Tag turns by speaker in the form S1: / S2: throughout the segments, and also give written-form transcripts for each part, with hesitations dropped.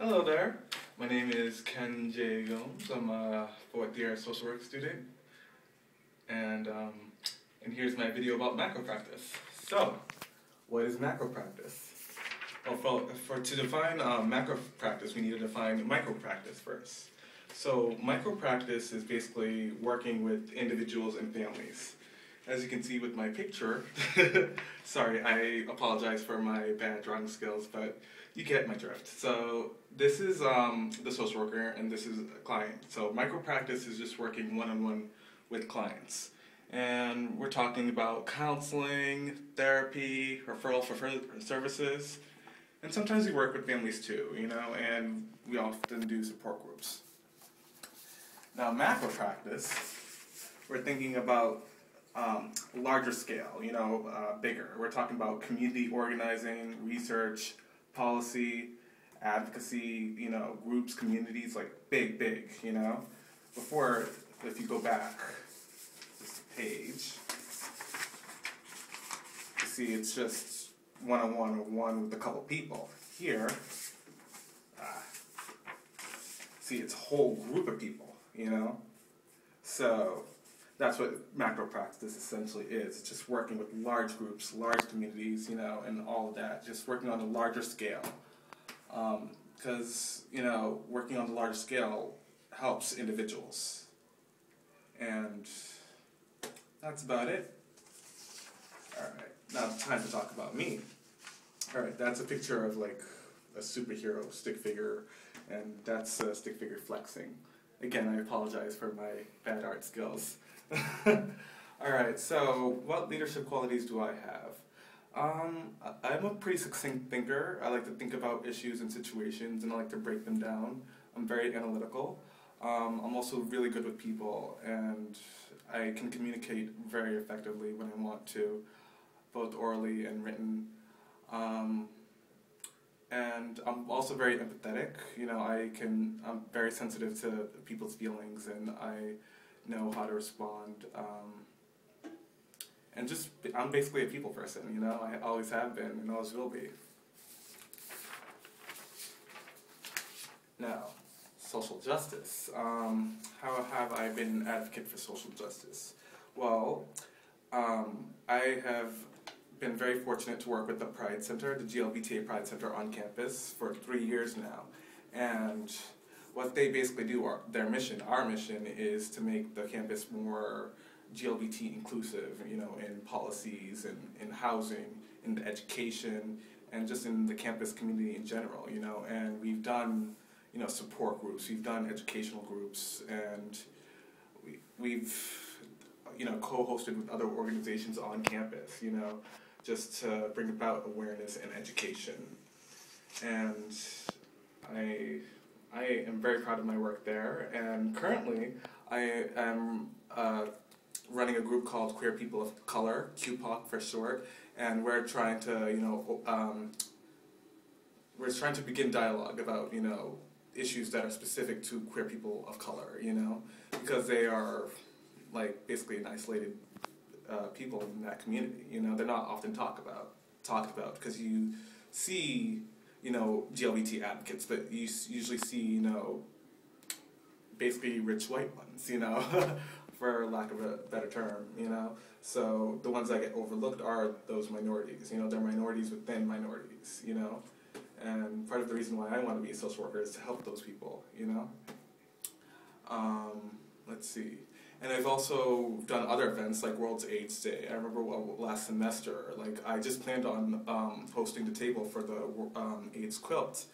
S1: Hello there. My name is Ken J. Gomes. I'm a fourth year social work student, and here's my video about macropractice. So, what is macropractice? Well, to define macropractice, we need to define micropractice first. So, micropractice is basically working with individuals and families. As you can see with my picture, sorry, I apologize for my bad drawing skills, but you get my drift. So this is the social worker, and this is a client. So micropractice is just working one-on-one with clients. And we're talking about counseling, therapy, referral for further services, and sometimes we work with families too, and we often do support groups. Now macropractice, we're thinking about larger scale, bigger. We're talking about community organizing, research, policy, advocacy, groups, communities, like big, Before, if you go back this page, you see it's just one-on-one or one with a couple people. Here, see it's a whole group of people, So that's what macropractice essentially is. It's just working with large groups, large communities, and all of that. Just working on a larger scale. Because, working on the larger scale helps individuals. And that's about it. Alright, now it's time to talk about me. Alright, that's a picture of like a superhero stick figure, and that's a stick figure flexing. Again, I apologize for my bad art skills. Alright, so what leadership qualities do I have? I'm a pretty succinct thinker. I like to think about issues and situations, and I like to break them down. I'm very analytical. I'm also really good with people, and I can communicate very effectively when I want to, both orally and written. And I'm also very empathetic. I'm very sensitive to people's feelings, and I know how to respond. And I'm basically a people person, I always have been and always will be. Now, social justice. How have I been an advocate for social justice? Well, I have been very fortunate to work with the Pride Center, the GLBTA Pride Center on campus for 3 years now. And what they basically do, our mission is to make the campus more GLBT inclusive, in policies and in housing, in education, and just in the campus community in general, and we've done, support groups, we've done educational groups, and we've, co-hosted with other organizations on campus, just to bring about awareness and education. And I am very proud of my work there, and currently I am running a group called Queer People of Color, QPOC for short, and we're trying to, we're trying to begin dialogue about, issues that are specific to queer people of color, because they are, like, basically an isolated people in that community, they're not often talked about, because you see, GLBT advocates, but you usually see, basically rich white ones, for lack of a better term, So the ones that get overlooked are those minorities, they're minorities within minorities, And part of the reason why I want to be a social worker is to help those people, Let's see. And I've also done other events like World AIDS Day. I remember last semester, I just planned on hosting the table for the AIDS quilt.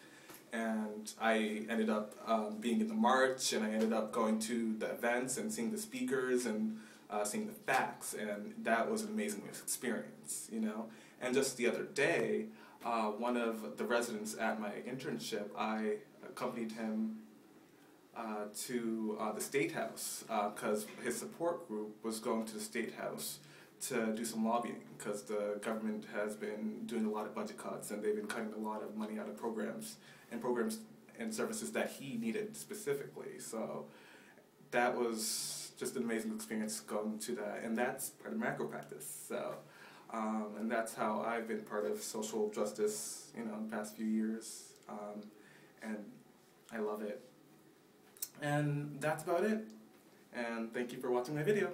S1: And I ended up being in the march, and I ended up going to the events and seeing the speakers and seeing the facts, and that was an amazing experience, And just the other day, one of the residents at my internship, I accompanied him to the State House because his support group was going to the State House to do some lobbying, because the government has been doing a lot of budget cuts, and they've been cutting a lot of money out of programs and services that he needed specifically. So that was just an amazing experience going to that, and that's part of macropractice. So, and that's how I've been part of social justice, in the past few years. And I love it. And that's about it. And thank you for watching my video.